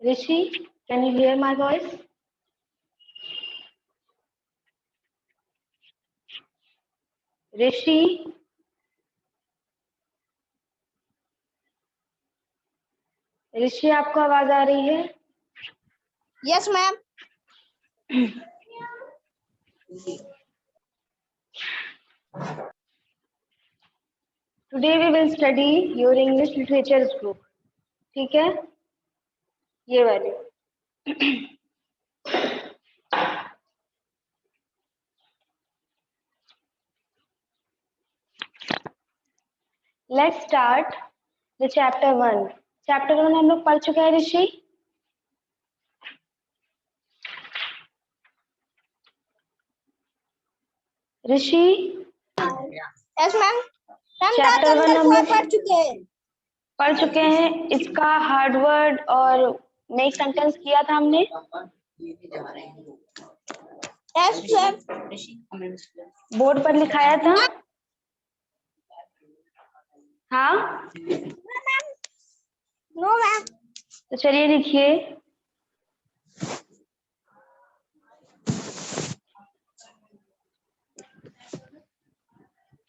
Rishi, can you hear my voice? Rishi, ऋषि आपको आवाज आ रही है? Yes ma'am. Today we will study your English literature book. ठीक है, ये वाली। Let's start the chapter 1. Chapter 1 हम लोग पढ़ चुके हैं ऋषि। ऋषि यस मैम। चैप्टर 1 हम लोग पढ़ चुके हैं। इसका हार्ड वर्ड और मेक सेंटेंस किया था हमने। Yes ma'am. बोर्ड पर लिखाया था। हाँ, नो मैम। तो चलिए लिखिए।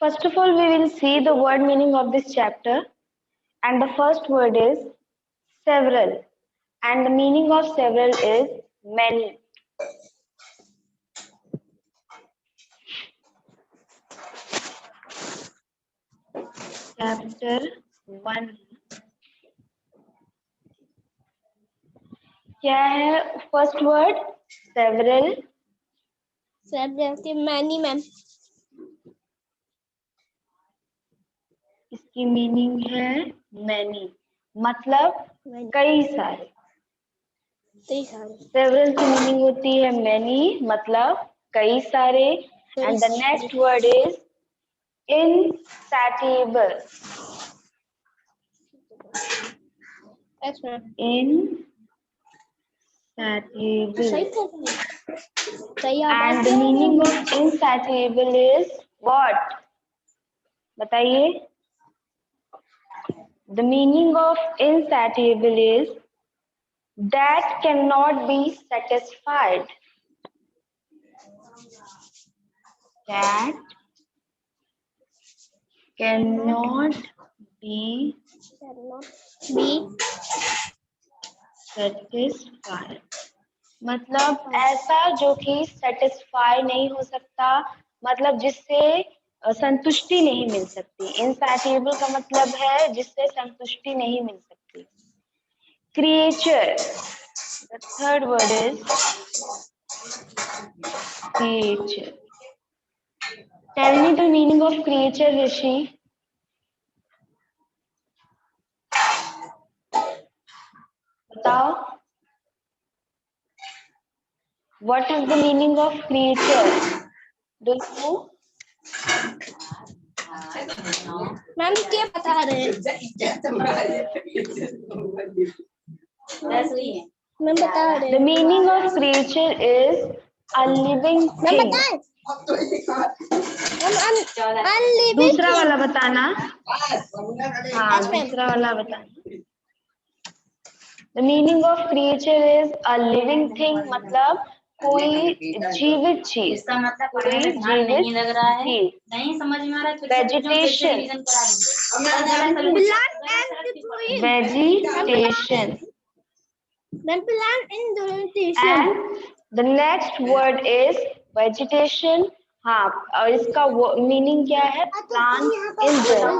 First of all, we will see the word meaning of this chapter, and the first word is several, and the meaning of several is many. Chapter 1 क्या है? First word several, many ma'am. इसकी meaning है many, मतलब कई सारे। Several की meaning होती है मैनी, मतलब कई सारे। And the next word is insatiable. Insatiable. And the meaning of insatiable is what? बताइए। The meaning of insatiable is that cannot be satisfied. That cannot be satisfied. मतलब ऐसा जो कि सेटिस्फाई नहीं हो सकता, मतलब जिससे संतुष्टि नहीं मिल सकती। इनसैटिएबल का मतलब है जिससे संतुष्टि नहीं मिल सकती। Creature, the third word is creature. Tell me the meaning of creature Rishi. बताओ। What is the meaning of creature? Do you know? Ma'am क्या बता रहे हैं? मैम बता रहे हैं। The meaning of creature is a living thing. दूसरा वाला बताना। हाँ, दूसरा वाला बताना। The meaning of creature is a living thing, मतलब कोई जीवित चीज। इसका मतलब पढ़ने में ध्यान नहीं लग रहा है, नहीं समझ में आ रहा है। Vegetation, vegetation. And the next word is vegetation. हाँ, और इसका मीनिंग क्या है? Plant in general.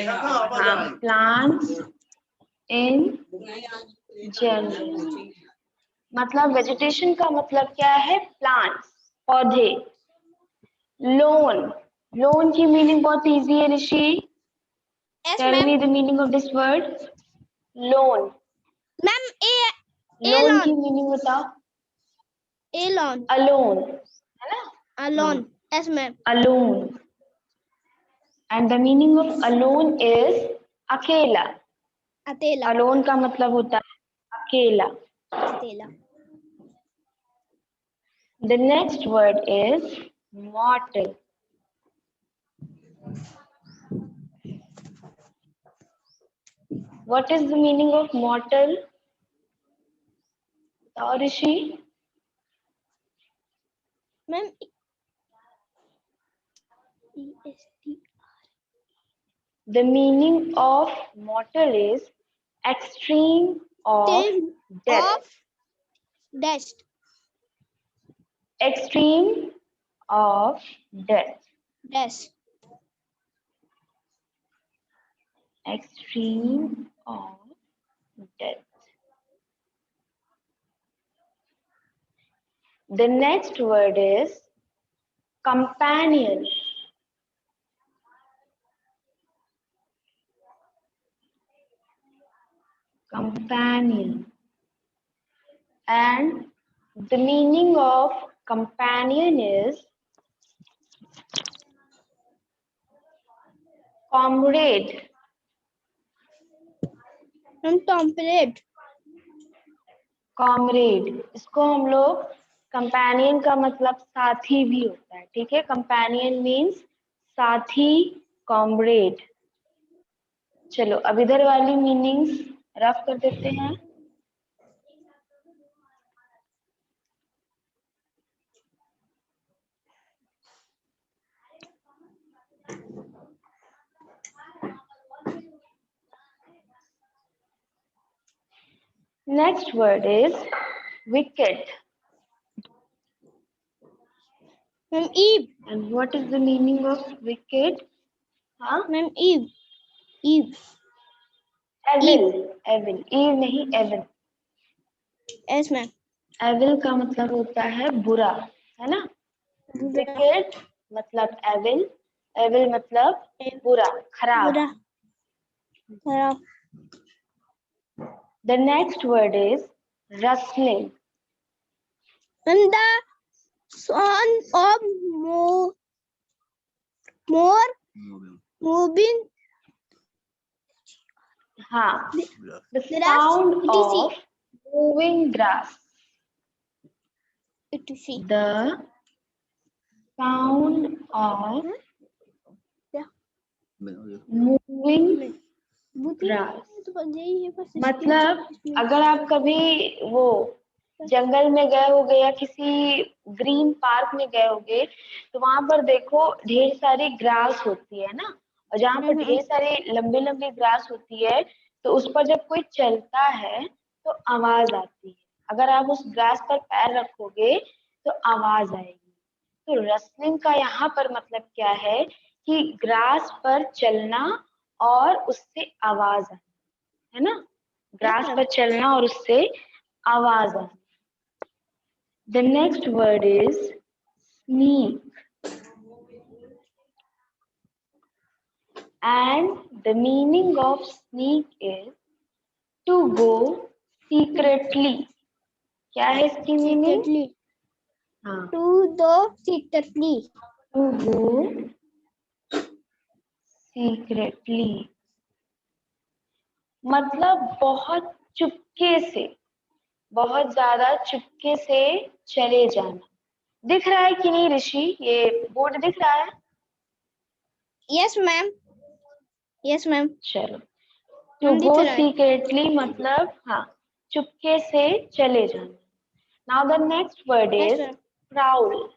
हाँ, प्लांट्स इन जनरल, मतलब वेजिटेशन का मतलब क्या है? प्लांट्स, पौधे। लोन, लोन की मीनिंग बहुत इजी है Rishi. Tell me the meaning of this word loan. Ma'am loan की मीनिंग बताओ। एलोन, अलोन, है ना? Alone. Yes ma'am. Alone. And the meaning of alone is अकेला। अकेला, अलोन का मतलब होता है अकेला। अकेला। The next word is mortal. What is the meaning of mortal? बताओ Rishi. Ma'am EST The meaning of mortal is extreme of death. of dash. Extreme of death. Dash. Extreme of death. The next word is companion. Companion. And the meaning of companion is comrade. हम टॉम्पलेट comrade, इसको हम लोग companion का मतलब साथी भी होता है, ठीक है। कंपेनियन मीन्स साथी, कॉमरेड। चलो अब इधर वाली मीनिंग्स रफ कर देते हैं। Next word is wicked. Ma'am eve And what is the meaning of wicked? हाँ, ma'am eve eve evil. Evil, evil नहीं, evil. यस मैम evil का मतलब होता है बुरा, है ना। wicked मतलब evil, evil मतलब बुरा, खराब। बुरा खराब The next word is rustling. and the son of more moving हाँ, the grass sound etc. of moving grass. etc. The sound of moving grass. मतलब अगर आप कभी वो जंगल में गए होगे या किसी ग्रीन पार्क में गए होगे तो वहां पर देखो ढेर सारी ग्रास होती है ना, और जहाँ पर ढेर सारी लंबी लंबी ग्रास होती है तो उस पर जब कोई चलता है तो आवाज आती है। अगर आप उस ग्रास पर पैर रखोगे तो आवाज आएगी। तो रसलिंग का यहाँ पर मतलब क्या है कि ग्रास पर चलना और उससे आवाज आना, है ना। ग्रास पर चलना और उससे आवाज आना। The next word is sneak. And the meaning of sneak is to go secretly. क्या है इसकी मीनिंग? secretly हाँ, to the secretly to go secretly मतलब बहुत चुपके से, बहुत ज्यादा चुपके से चले जाना। दिख रहा है कि नहीं ऋषि? ये बोर्ड दिख रहा है? yes ma'am yes ma'am चलो, टू गो सीक्रेटली मतलब हाँ, चुपके से चले जाना। Now the next word is prowl.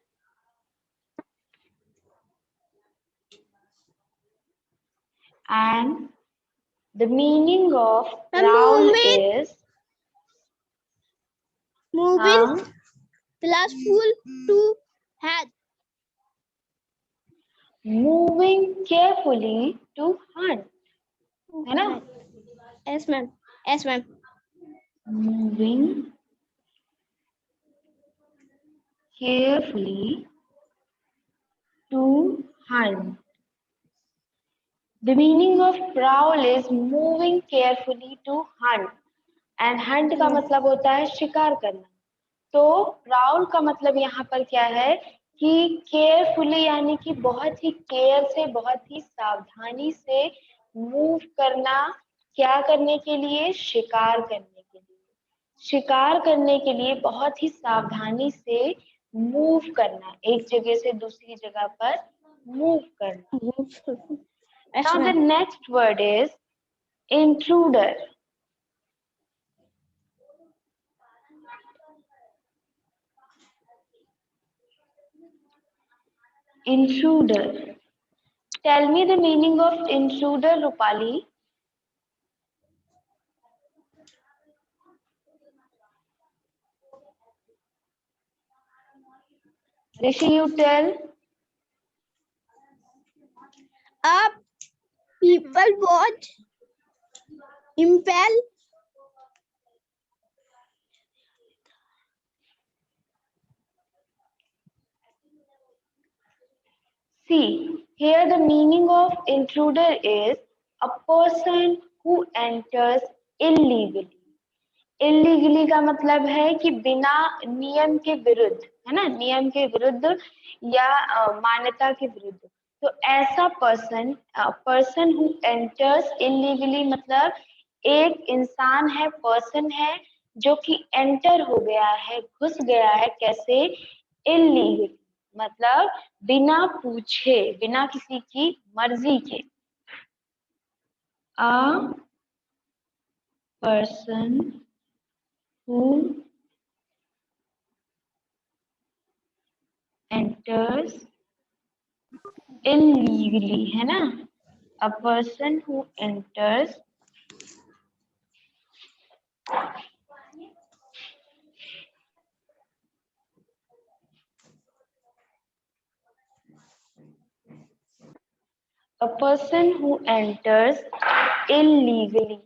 And the meaning of prowl is moving glassful to head moving carefully to hunt, है ना। yes ma'am moving carefully to hunt. The meaning of prowl is moving carefully to hunt. And hunt का मतलब होता है शिकार करना। तो prowl का मतलब यहाँ पर क्या है कि carefully यानी कि बहुत ही केयर से, बहुत ही सावधानी से मूव करना। क्या करने के लिए? शिकार करने के लिए। शिकार करने के लिए बहुत ही सावधानी से मूव करना, एक जगह से दूसरी जगह पर मूव करना। Now the next word is intruder, intruder. Tell me the meaning of intruder, Rupali. Rishi, you tell. People watch impel See, here the meaning of intruder is a person who enters illegally. Illegally का मतलब है कि बिना नियम के विरुद्ध, है ना, नियम के विरुद्ध या मान्यता के विरुद्ध। तो ऐसा पर्सन हु एंटर्स इलीगली मतलब एक इंसान है, पर्सन है जो कि एंटर हो गया है, घुस गया है, कैसे? इलीगली मतलब बिना पूछे, बिना किसी की मर्जी के। A person who enters illegally, है ना? A person who enters illegally,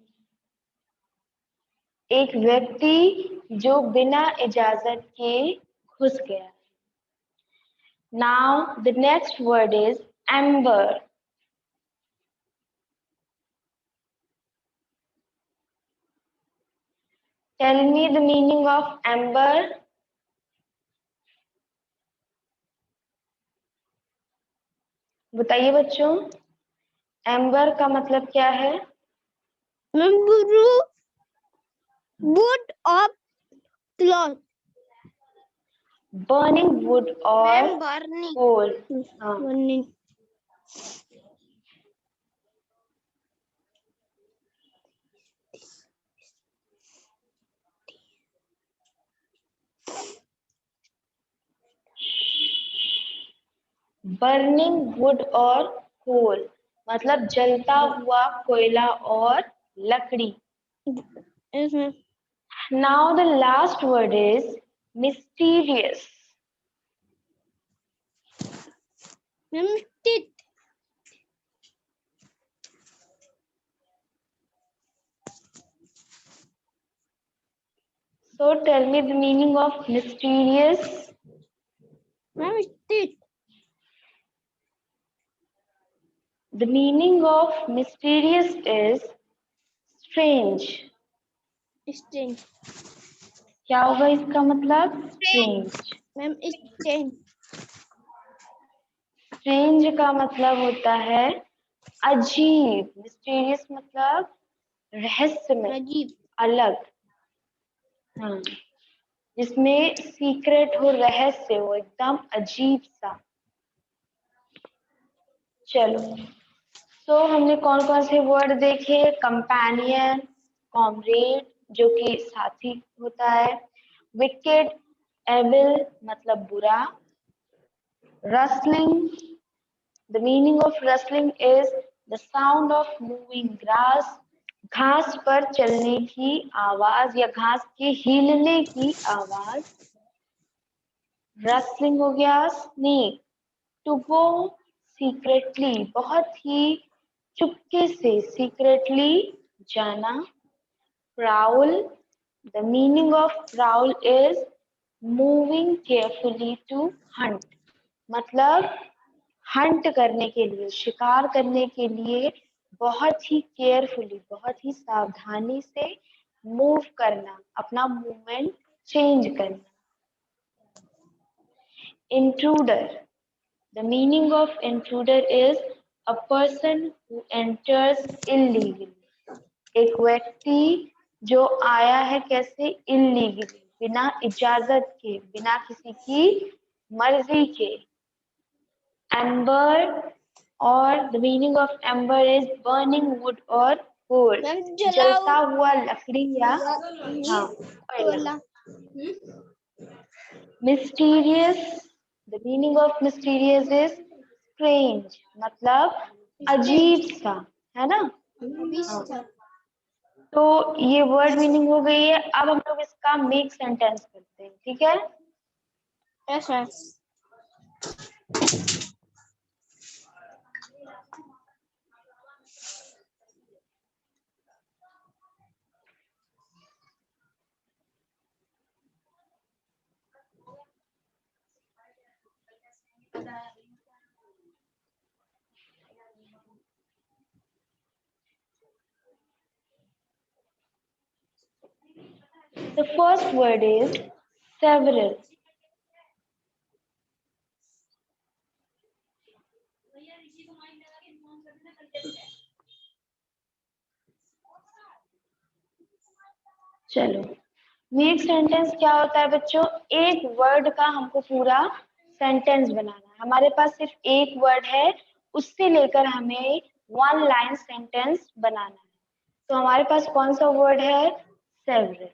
एक व्यक्ति जो बिना इजाजत के घुस गया। Now the next word is amber. Tell me the meaning of amber. बताइए बच्चों, एम्बर का मतलब क्या है? wood of cloth. Burning wood or burning. coal. Burning. Burning would और कोल मतलब जलता हुआ कोयला और लकड़ी। Yes, ma'am. Now the last word is mysterious. Ma'am, teeth. So tell me the meaning of mysterious. Ma'am, teeth. The meaning of mysterious is strange. Strange. क्या होगा इसका मतलब? Strange. Ma'am, strange. Strange का मतलब होता है अजीब। Mysterious मतलब रहस्यमय, अजीब, अलग। हाँ, जिसमें सीक्रेट हो, रहस्य हो, एकदम अजीब सा। चलो, तो हमने कौन कौन से वर्ड देखे? कंपेनियन, कॉमरेड जो कि साथी होता है, विकेड, एविल मतलब बुरा, rustling. The meaning of rustling is the sound of moving grass, घास पर चलने की आवाज या घास के हिलने की आवाज। रसलिंग हो गया। स्नेक, टू गो सीक्रेटली, बहुत ही चुपके से, सीक्रेटली जाना। Prowl, the meaning of prowl is moving carefully to hunt, मतलब हंट करने के लिए, शिकार करने के लिए बहुत ही केयरफुली, बहुत ही सावधानी से मूव करना, अपना मूवमेंट चेंज करना। Intruder. The meaning of intruder is a person who enters illegally. एक व्यक्ति जो आया है कैसे? illegally, बिना इजाजत के, बिना किसी की मर्जी के। Amber और the meaning of amber is burning wood or food, ma'am जलता हुआ लकड़ी या हाँ कोयला। Mysterious, the meaning of mysterious is strange, मतलब अजीब सा, है ना। हाँ। तो ये वर्ड मीनिंग हो गई है। अब हम लोग इसका मेक सेंटेंस करते हैं, ठीक है। Yes ma'am. The first word is several. चलो, मेक सेंटेंस क्या होता है बच्चों? एक वर्ड का हमको पूरा सेंटेंस बनाना है। हमारे पास सिर्फ एक वर्ड है, उससे लेकर हमें वन लाइन सेंटेंस बनाना है। तो हमारे पास कौन सा वर्ड है? सेवरल।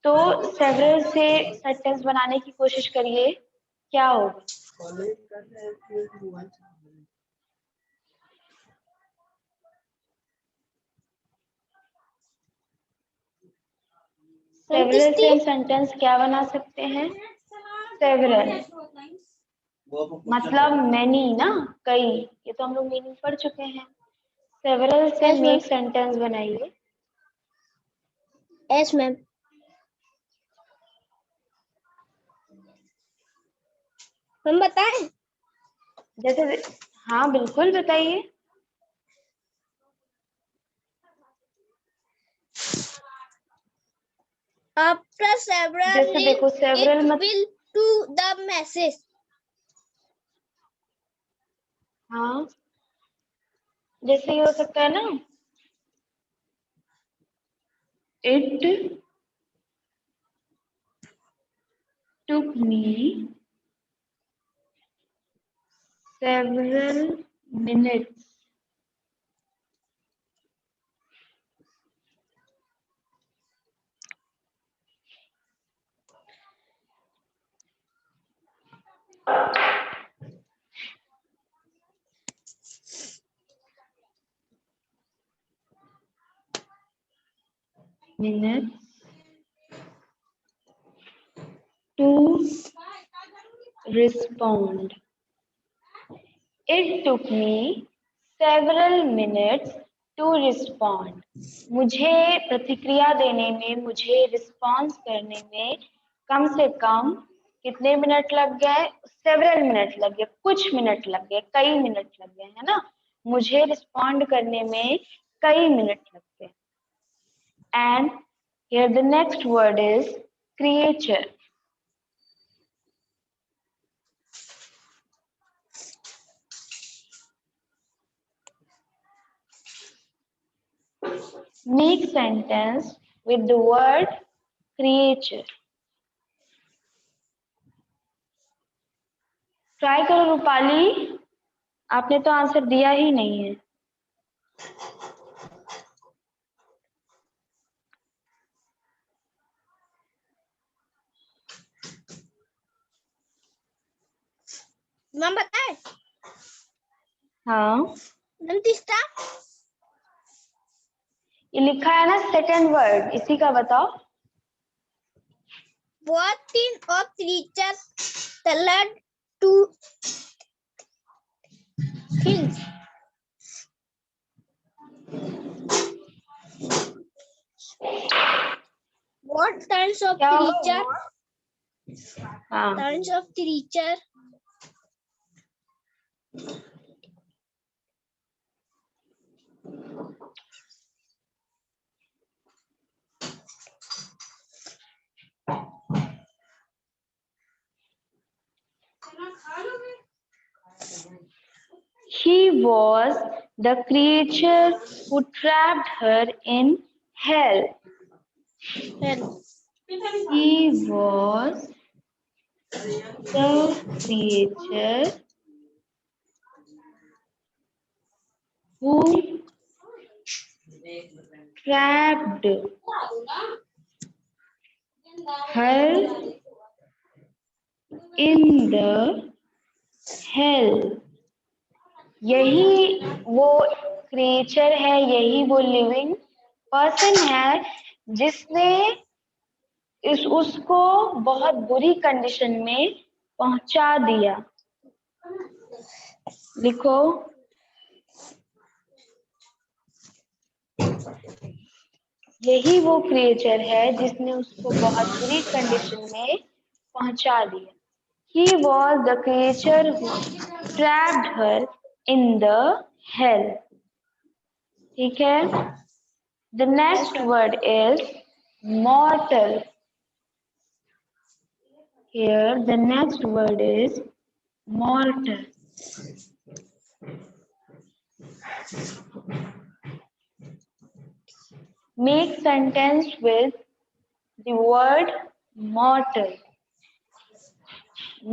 तो सेवरल से सेंटेंस बनाने की कोशिश करिए, क्या होगा? सेवरल से हम सेंटेंस क्या बना सकते हैं? सेवरल मतलब मैनी ना, कई। ये तो हम लोग मीनिंग पढ़ चुके हैं। सेवरल से Yes, मेक ma'am. सेंटेंस बनाइए। Yes ma'am. हम बताएं? जैसे, हाँ बिल्कुल बताइए। After several जैसे देखो it several will to the message. हाँ, जैसे ये हो सकता है ना, it took me several minutes to respond. It took me several minutes to respond. मुझे प्रतिक्रिया देने में, मुझे रिस्पॉन्स करने में कम से कम कितने मिनट लग गए? सेवरल मिनट लग गए, कुछ मिनट लग गए, कई मिनट लग गए, है ना। मुझे रिस्पॉन्ड करने में कई मिनट लग गए। And here the next word is creature. Make sentence with the word creature. Try करो रूपाली, आपने तो आंसर दिया ही नहीं है। मैम बताएं? हाँ, मैम तीसरा? ये लिखा है ना सेकंड वर्ड, इसी का बताओ। What kind of creature colored two things? What kinds of क्या creature? हाँ, Kinds of creature. he was the creature who trapped her in hell. Hell. He was the creature who trapped her in the hell. यही वो creature है, यही वो living person है जिसने उसको बहुत बुरी कंडीशन में पहुंचा दिया। लिखो, यही वो क्रिएचर है जिसने उसको बहुत बुरी कंडीशन में पहुंचा दिया। He was the creature who trapped her in the hell. ठीक है? The next word is mortal. Here the next word is mortal. Make sentence with the word mortal.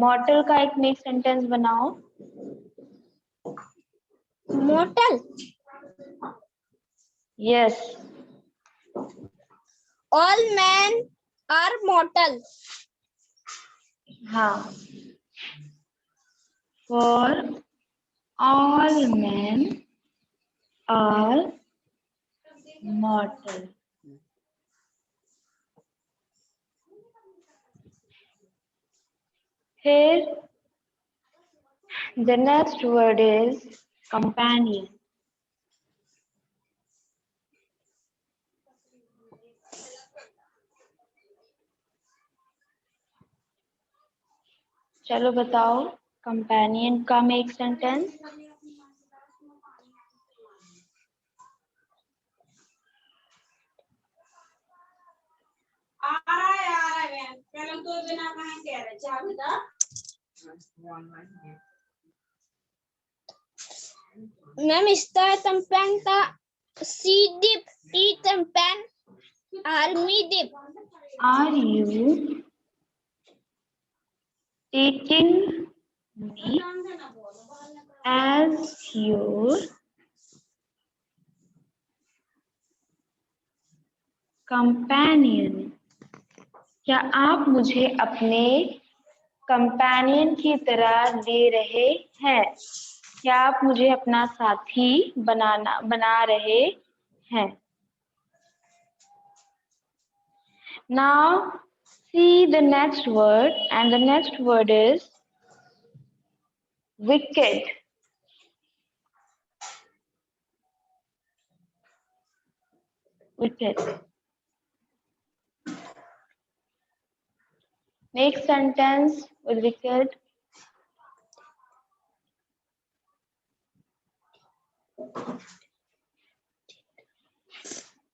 Mortal का एक make sentence बनाओ। Mortal. Yes. All men are mortal. हाँ. For all men are mortal. Here, the next word is companion. चलो बताओ companion का make sentence. Ma'am इसका campaign का C डिप ई कंपेन आर्मी डिप। Are you taking me as your companion? क्या आप मुझे अपने कंपेनियन की तरह ले रहे हैं? क्या आप मुझे अपना साथी बना रहे हैं? Now see the next word, and the next word is wicked. Wicked. Make sentence with wicked.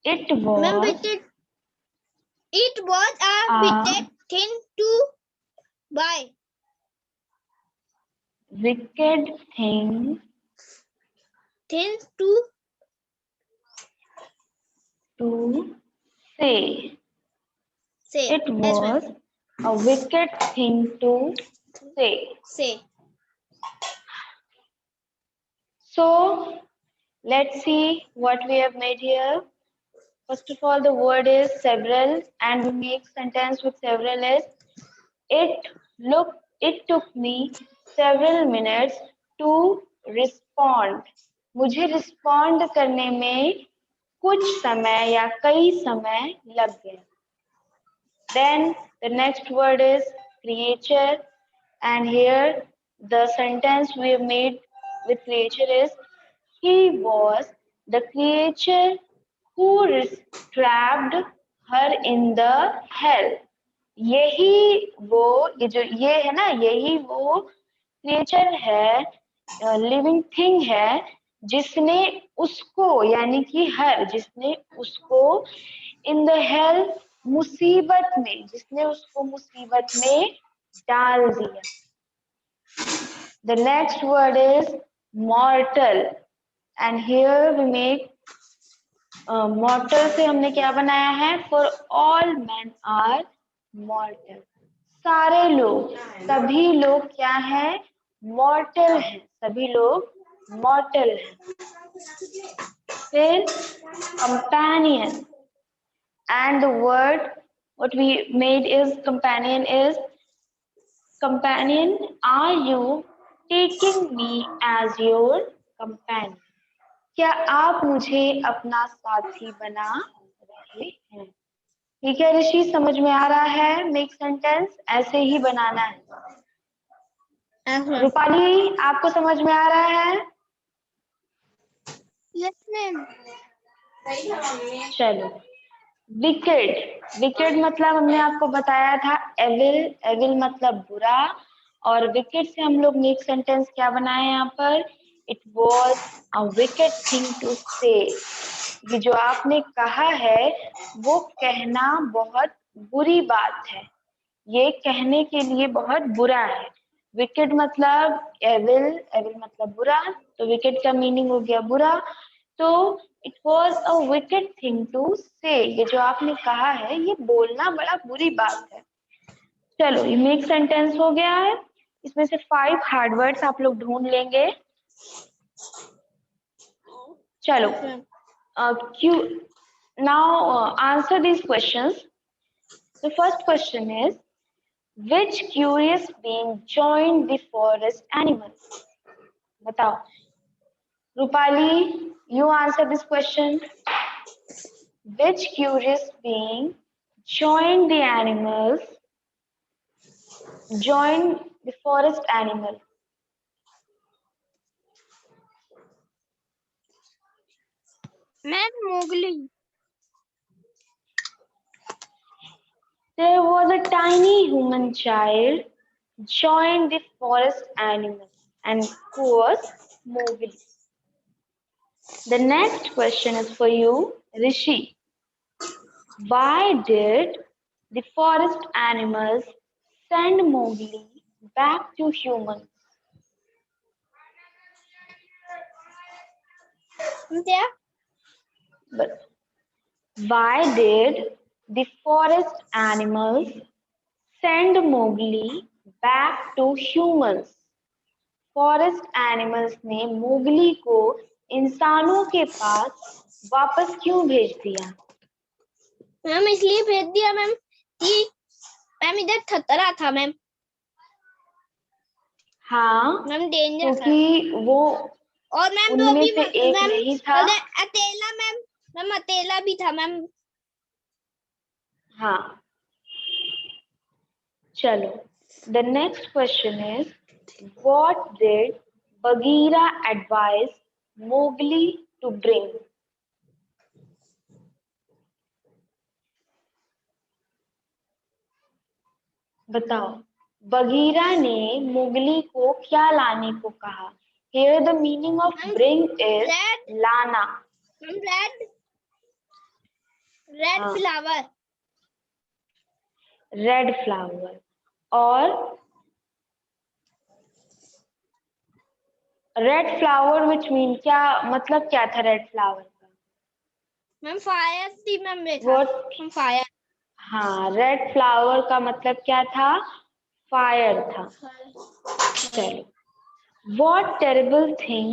It was. It was a wicked thing to buy. Wicked thing. Things to say. say. It was a wicked thing to say. Say. So let's see what we have made here. First of all, the word is several, and we make sentence with several is it took me several minutes to respond. मुझे respond करने में कुछ समय या कई समय लग गया. Then the next word is creature, and here the sentence we have made with creature is he was the creature who trapped her in the hell. यही वो ये है ना, यही वो क्रिएचर है, लिविंग थिंग है जिसने उसको यानी कि जिसने उसको इन द हेल मुसीबत में, जिसने उसको मुसीबत में डाल दिया. The next word is mortal, and here we make mortal से हमने क्या बनाया है? For all men are mortal. सारे लोग, सभी लोग क्या है? Mortal हैं. सभी लोग mortal हैं. फिर companion. And the word what we made is companion is companion. Are you taking me as your companion? क्या आप मुझे अपना साथी बना रहे हैं? ठीक है ऋषि, समझ में आ रहा है? मेक सेंटेंस ऐसे ही बनाना है। रूपाली, आपको समझ में आ रहा है? Yes ma'am. चलो, विकेड। विकेड मतलब हमने आपको बताया था एविल। एविल मतलब बुरा, और विकेड से हम लोग नेक्स्ट सेंटेंस क्या बनाए यहाँ पर? It was a wicked thing to say. ये जो आपने कहा है वो कहना बहुत बुरी बात है, ये कहने के लिए बहुत बुरा है। विकेड मतलब एविल, एविल मतलब बुरा, तो विकेड का मीनिंग हो गया बुरा। तो it was a wicked thing to say, ये जो आपने कहा है ये बोलना बड़ा बुरी बात है। चलो, ये मेक सेंटेंस हो गया है। इसमें से 5 हार्ड वर्ड्स आप लोग ढूंढ लेंगे। चलो, now answer these questions. The first question is, which curious being joined the forest animal? बताओ। Rupali, you answer this question. Which curious being joined the animals? Joined the forest animal. Ma'am Mowgli. There was a tiny human child joined the forest animal, and who was Mowgli. The next question is for you, Rishi. Why did the forest animals send Mowgli back to humans? क्या? But why did the forest animals send Mowgli back to humans? Forest animals ने Mowgli को इंसानों के पास वापस क्यों भेज दिया? Ma'am इसलिए भेज दिया मैम कि मैम इधर खतरा था मैम। हाँ मैम डेंजर था। क्योंकि वो और मैम वो उनमें भी से एक मैम नहीं था। अकेला मैम। मैम अकेला भी था मैम। हाँ, चलो, the next question is, what did Bagheera advise Mowgli to bring? बताओ, बगीरा ने मोगली को क्या लाने को कहा? Here the meaning of bring is लाना। Red flower. Red flower. और रेड फ्लावर विच मीन, क्या मतलब क्या था रेड फ्लावर का? मैम फायर थी मैम। What? फायर। हाँ, रेड फ्लावर का मतलब क्या था? फायर था। चलो, what terrible thing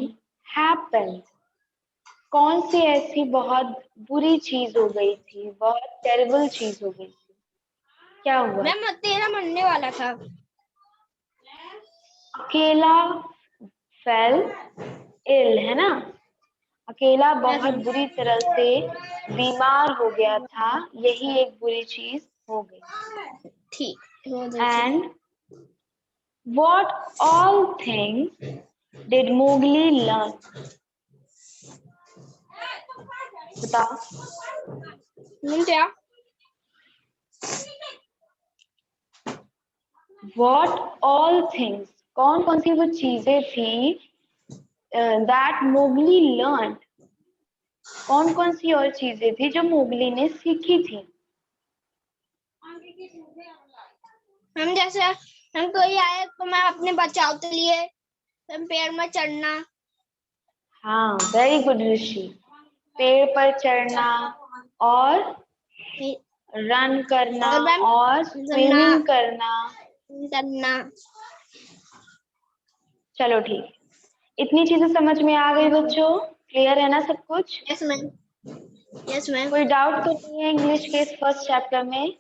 happened? कौन सी ऐसी बहुत बुरी चीज हो गई थी? बहुत टेरिबल चीज हो गई थी, क्या हुआ? मैम तेरा मरने वाला था। अकेला फेल इल, है ना? अकेला बहुत बुरी तरह से बीमार हो गया था, यही एक बुरी चीज हो गई। ठीक। And what all things did Mowgli learn? बताओ। क्या? What all things, कौन कौन सी वो चीजें थी that Mowgli learned? कौन कौन सी और चीजें थी जो मोगली ने सीखी थी? हम जैसे हम कोई आए तो मैं अपने बचाव के लिए पेड़ में चढ़ना। हाँ, वेरी गुड ऋषि। पेड़ पर चढ़ना और रन करना और स्विमिंग करना। चलो ठीक, इतनी चीजें समझ में आ गई बच्चों? क्लियर है ना सब कुछ? Yes ma'am. Yes ma'am. कोई डाउट तो नहीं है इंग्लिश के इस फर्स्ट चैप्टर में?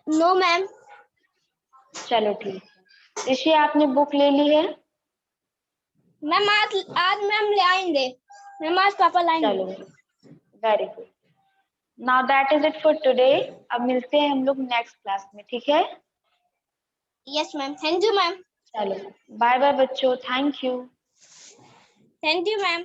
No ma'am. चलो ठीक है। ऋषि आपने बुक ले ली है? मैम आज मैम ले आएंगे। मैम आज पापा लाएंगे। चलो very good. Now that is it for today. अब मिलते हैं हम लोग नेक्स्ट क्लास में, ठीक है? Yes ma'am, thank you ma'am. चलो बाय बाय बच्चों, thank you. Thank you ma'am.